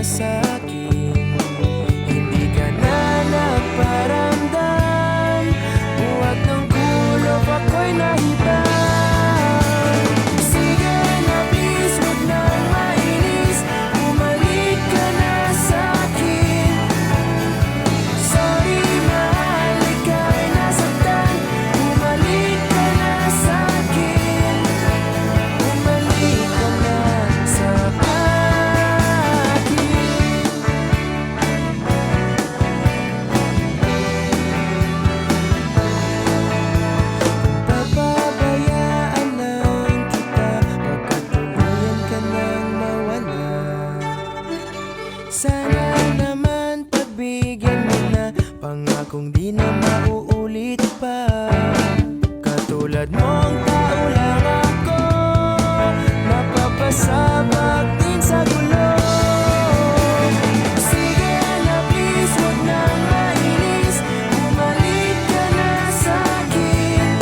sa'kin. Hindi ka na nagparamdam, buhat ng gulong ako'y nahitan. Sige na please, huwag nang mainis, bumalik ka na sa'kin. Sorry mahal, ika'y nasaktan, bumalik ka na sa'kin. Bumalik ka na sa'kin. Papabayaan lang kita, pagkatuluyan ka nang mawala. Sana naman pagbigyan mo na, pangakong di na mauulit pa. Katulad mong tao lang ako, mapapasabak din sa gulo. Sige na please, huwag nang mainis, bumalik ka na sa'kin.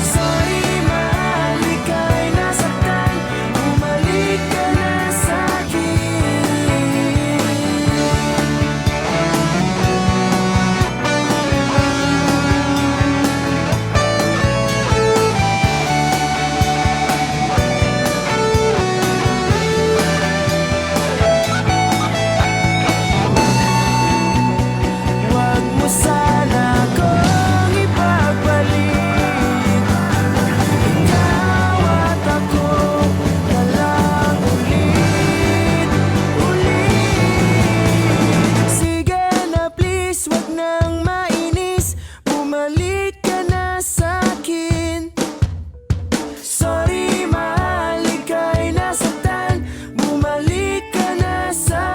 Sorry mahal, ika'y nasaktan, bumalik ka na sa'kin. Huwag mo sana akong ipagbalik, ikaw at ako na lang ulit. Sige na please, huwag nang mainis, bumalik ka na sa'kin. Sorry mahal, ika'y nasaktan, bumalik ka na sa'kin.